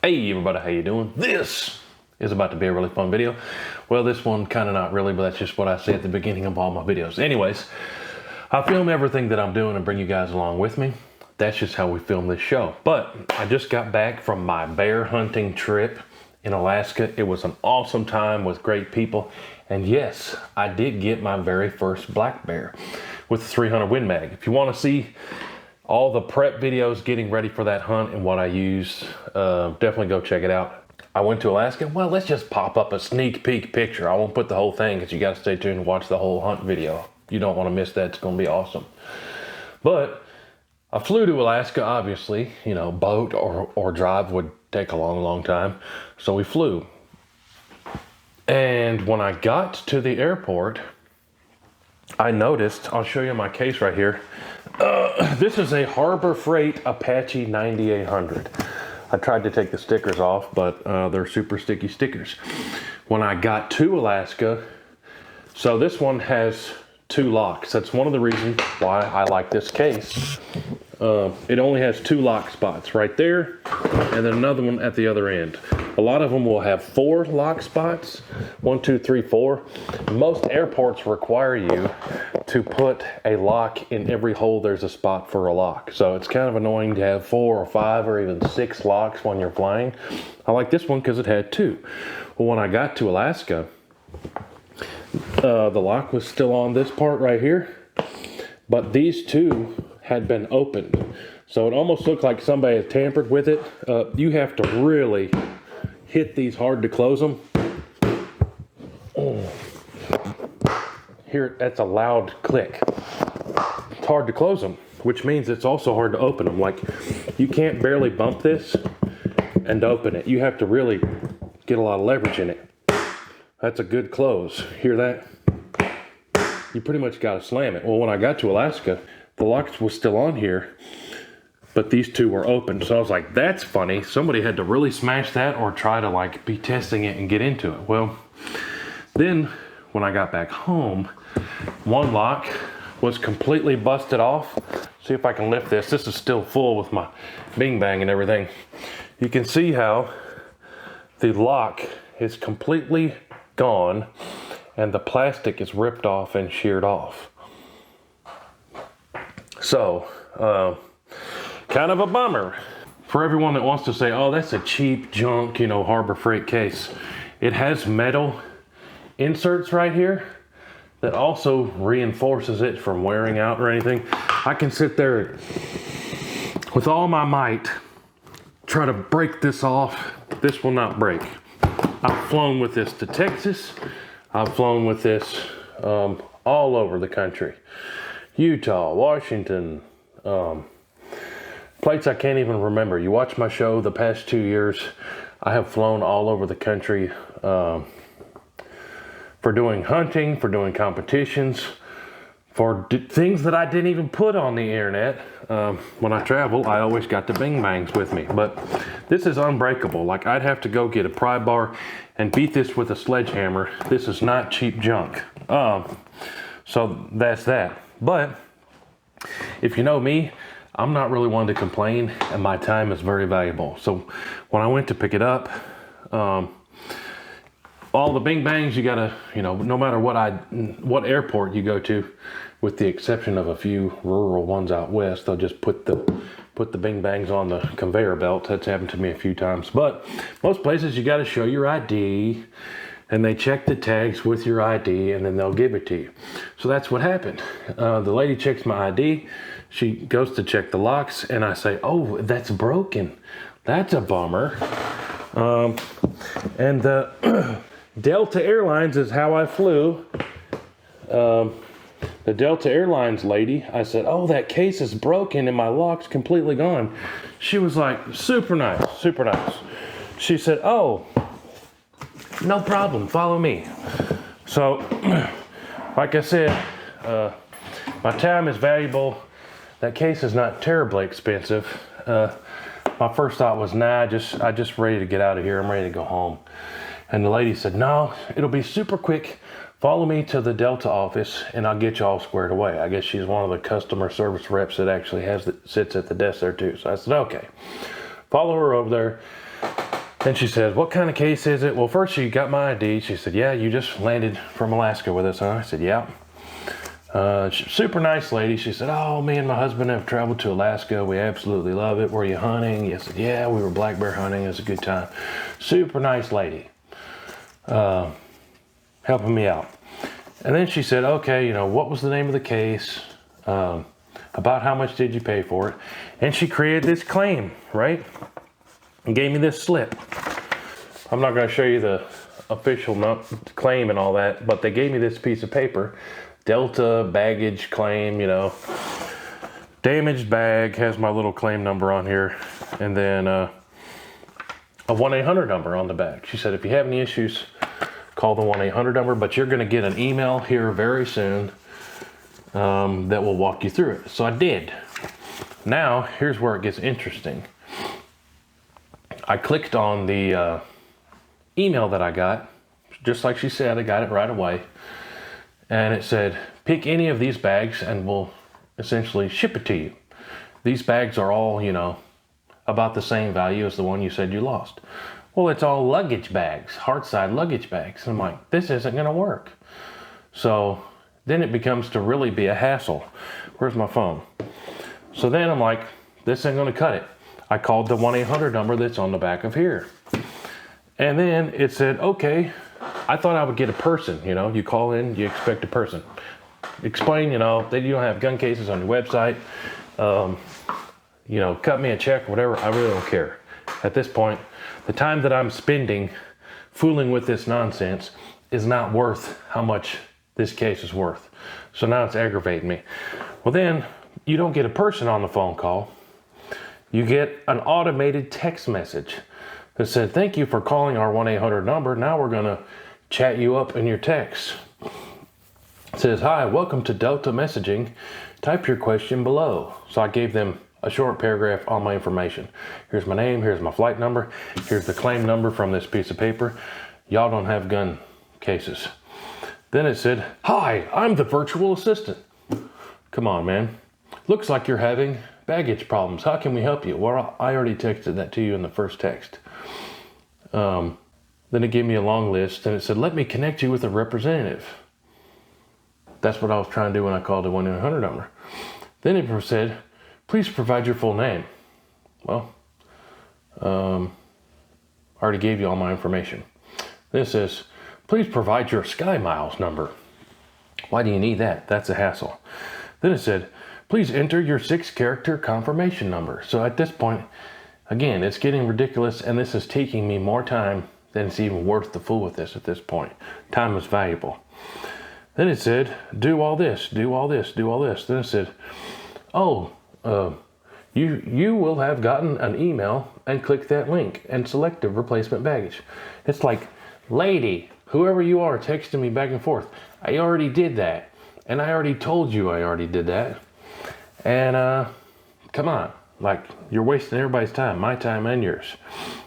Hey everybody, how you doing? This is about to be a really fun video. Well, this one kind of not really, but that's just what I say at the beginning of all my videos. Anyways, I film everything that I'm doing and bring you guys along with me. That's just how we film this show. But I just got back from my bear hunting trip in Alaska. It was an awesome time with great people. And yes, I did get my very first black bear with a 300 Win Mag. If you want to see all the prep videos getting ready for that hunt and what I used, definitely go check it out. I went to Alaska. Well, let's just pop up a sneak peek picture. I won't put the whole thing because you got to stay tuned and watch the whole hunt video. You don't want to miss that. It's going to be awesome. But I flew to Alaska, obviously. You know, boat or drive would take a long time. So we flew. And when I got to the airport, I noticed, I'll show you my case right here. This is a Harbor Freight Apache 9800. I tried to take the stickers off, but they're super sticky stickers. When I got to Alaska, so this one has 2 locks. That's one of the reasons why I like this case. It only has 2 lock spots right there, and then another one at the other end. A lot of them will have 4 lock spots, 1, 2, 3, 4. Most airports require you to put a lock in every hole there's a spot for a lock. So it's kind of annoying to have 4 or 5 or even 6 locks when you're flying. I like this one because it had 2. Well, when I got to Alaska, the lock was still on this part right here, but these 2 had been opened. So it almost looked like somebody had tampered with it. You have to really hit these hard to close them. Here, that's a loud click. It's hard to close them, which means it's also hard to open them. Like, you can't barely bump this and open it. You have to really get a lot of leverage in it. That's a good close. Hear that? You pretty much got to slam it. Well, when I got to Alaska, the lock was still on here, but these 2 were open. So I was like, that's funny. Somebody had to really smash that or try to like be testing it and get into it. Well, then when I got back home, one lock was completely busted off. See if I can lift this. This is still full with my bing bang and everything. You can see how the lock is completely gone and the plastic is ripped off and sheared off. So, kind of a bummer. For everyone that wants to say, oh, that's a cheap junk, you know, Harbor Freight case. It has metal inserts right here that also reinforces it from wearing out or anything. I can sit there with all my might, try to break this off. This will not break. I've flown with this to Texas. I've flown with this all over the country. Utah, Washington, places I can't even remember. You watch my show the past 2 years, I have flown all over the country for doing hunting, for doing competitions, for things that I didn't even put on the internet. When I travel, I always got the bing bangs with me, but this is unbreakable. Like, I'd have to go get a pry bar and beat this with a sledgehammer. This is not cheap junk. So that's that. But if you know me, I'm not really one to complain, and my time is very valuable. So when I went to pick it up, all the bing bangs, you gotta, you know, no matter what airport you go to, with the exception of a few rural ones out west, they'll just put the bing bangs on the conveyor belt. That's happened to me a few times. But most places you gotta show your ID, and they check the tags with your ID, and then they'll give it to you. So that's what happened. The lady checks my ID. She goes to check the locks, and I say, oh, that's broken. That's a bummer. And the Delta Airlines is how I flew. The Delta Airlines lady, I said, oh, that case is broken and my lock's completely gone. She was like, super nice, super nice. She said, oh, no problem, follow me. So, like I said, my time is valuable. That case is not terribly expensive. My first thought was, nah, I just ready to get out of here. I'm ready to go home. And the lady said, no, it'll be super quick. Follow me to the Delta office and I'll get you all squared away. I guess she's one of the customer service reps that actually sits at the desk there too. So I said, okay. Follow her over there. And she said, what kind of case is it? Well, first she got my ID. She said, yeah, you just landed from Alaska with us, huh? I said, yeah. Super nice lady. She said, oh, me and my husband have traveled to Alaska. We absolutely love it. Were you hunting? I said, yeah, we were black bear hunting. It was a good time. Super nice lady. Helping me out. And then she said, okay, you know, what was the name of the case? About how much did you pay for it? And she created this claim, right? And gave me this slip. I'm not going to show you the official claim and all that, but they gave me this piece of paper. Delta baggage claim, you know. Damaged bag, has my little claim number on here. And then a 1-800 number on the back. She said, if you have any issues, call the 1-800 number, but you're going to get an email here very soon that will walk you through it. So I did. Now, here's where it gets interesting. I clicked on the email that I got, just like she said, I got it right away. And it said, pick any of these bags and we'll essentially ship it to you. These bags are all, you know, about the same value as the one you said you lost. Well, it's all luggage bags, hard side luggage bags. And I'm like, this isn't gonna work. So then it becomes to really be a hassle. Where's my phone? So then I'm like, this ain't gonna cut it. I called the 1-800 number that's on the back of here. And then it said, okay, I thought I would get a person, you know, you call in, you expect a person. Explain, you know, that you don't have gun cases on your website. You know, cut me a check, whatever, I really don't care. At this point, the time that I'm spending fooling with this nonsense is not worth how much this case is worth. So now it's aggravating me. Well then, you don't get a person on the phone call. You get an automated text message that said, thank you for calling our 1-800 number. Now we're gonna chat you up in your text. It says, hi, welcome to Delta Messaging. Type your question below. So I gave them a short paragraph on my information. Here's my name, here's my flight number, here's the claim number from this piece of paper. Y'all don't have gun cases. Then it said, hi, I'm the virtual assistant. Come on, man. Looks like you're having baggage problems. How can we help you? Well, I already texted that to you in the first text. Then it gave me a long list and it said, let me connect you with a representative. That's what I was trying to do when I called the 1-800 number. Then it said, please provide your full name. Well, I already gave you all my information. Then it says, please provide your Sky Miles number. Why do you need that? That's a hassle. Then it said, please enter your 6-character confirmation number. So at this point, again, it's getting ridiculous and this is taking me more time than it's even worth to fool with this at this point. Time is valuable. Then it said, do all this, do all this, do all this. Then it said, oh, you will have gotten an email and click that link and select the replacement baggage. It's like, lady, whoever you are texting me back and forth, I already did that. And I already told you I already did that. And come on, like you're wasting everybody's time, my time and yours.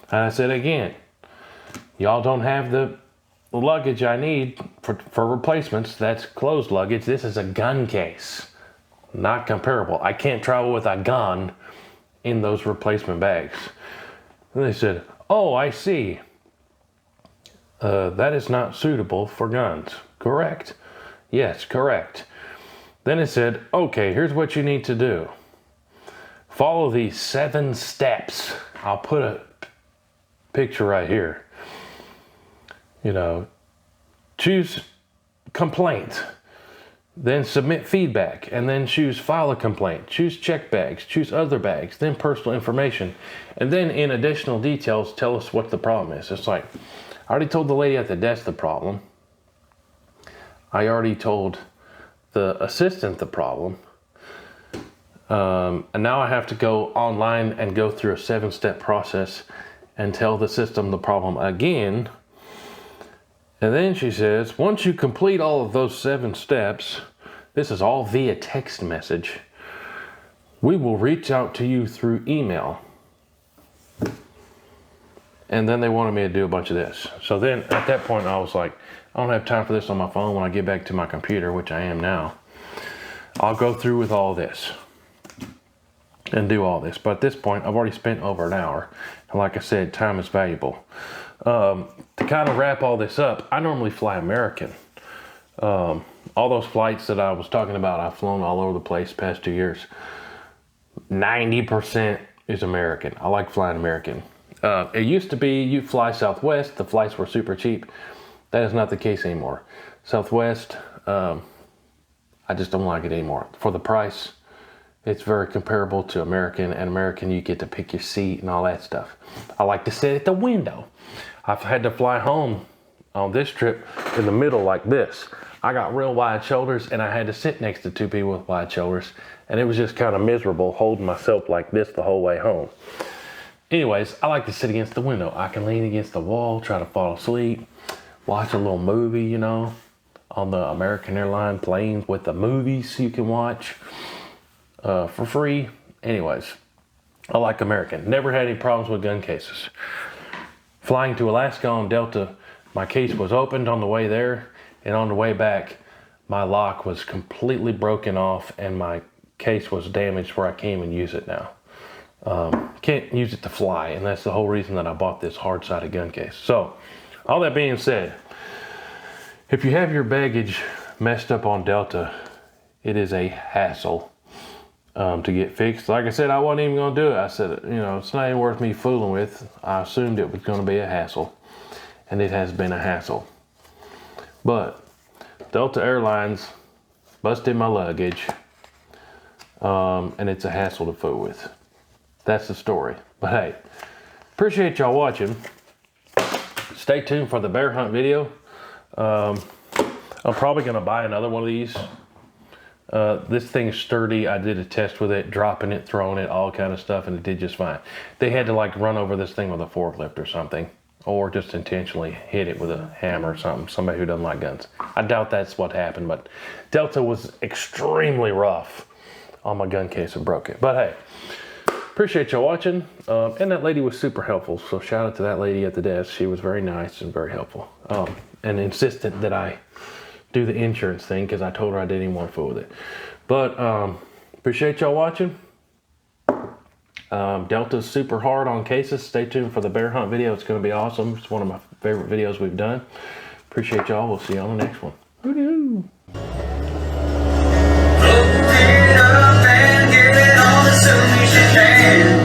And I said again, y'all don't have the luggage I need for replacements. That's closed luggage. This is a gun case, not comparable. I can't travel with a gun in those replacement bags. And they said, oh, I see. That is not suitable for guns. Correct? Yes, correct. Then it said, okay, here's what you need to do. Follow these 7 steps. I'll put a picture right here. You know, choose complaint, then submit feedback, and then choose file a complaint, choose check bags, choose other bags, then personal information, and then in additional details, tell us what the problem is. It's like, I already told the lady at the desk the problem. I already told the assistant the problem. And now I have to go online and go through a 7-step process and tell the system the problem again. And then she says, once you complete all of those 7 steps, this is all via text message, we will reach out to you through email. And then they wanted me to do a bunch of this. So then at that point I was like, I don't have time for this on my phone. When I get back to my computer, which I am now, I'll go through with all this and do all this. But at this point, I've already spent over an hour. And Like I said, time is valuable. To kind of wrap all this up, I normally fly American. All those flights that I was talking about, I've flown all over the place the past 2 years. 90% is American. I like flying American. It used to be you fly Southwest, the flights were super cheap. That is not the case anymore. Southwest, I just don't like it anymore. For the price, it's very comparable to American, and American you get to pick your seat and all that stuff. I like to sit at the window. I've had to fly home on this trip in the middle like this. I got real wide shoulders and I had to sit next to two people with wide shoulders, and it was just kind of miserable holding myself like this the whole way home. Anyways, I like to sit against the window. I can lean against the wall, try to fall asleep, watch a little movie, you know, on the American Airline planes with the movies you can watch for free. Anyways, I like American. Never had any problems with gun cases. Flying to Alaska on Delta, my case was opened on the way there, and on the way back, my lock was completely broken off and my case was damaged where I can't even use it now. Can't use it to fly, and that's the whole reason that I bought this hard-sided gun case. So, all that being said, if you have your baggage messed up on Delta, it is a hassle to get fixed. Like I said, I wasn't even going to do it. I said, you know, it's not even worth me fooling with. I assumed it was going to be a hassle, and it has been a hassle. But Delta Airlines busted my luggage, and it's a hassle to fool with. That's the story. But hey, appreciate y'all watching. Stay tuned for the bear hunt video. I'm probably going to buy another one of these. This thing's sturdy. I did a test with it, dropping it, throwing it, all kind of stuff, and it did just fine. They had to like run over this thing with a forklift or something, or just intentionally hit it with a hammer or something. Somebody who doesn't like guns. I doubt that's what happened, but Delta was extremely rough on my gun case and broke it. But hey, appreciate y'all watching. And that lady was super helpful, so shout out to that lady at the desk. She was very nice and very helpful. And insistent that I do the insurance thing because I told her I didn't even want to fool with it. But appreciate y'all watching. Delta's super hard on cases. Stay tuned for the bear hunt video. It's going to be awesome. It's one of my favorite videos we've done. Appreciate y'all. We'll see you on the next one. Woo-hoo. Get up and get it on as soon as you can.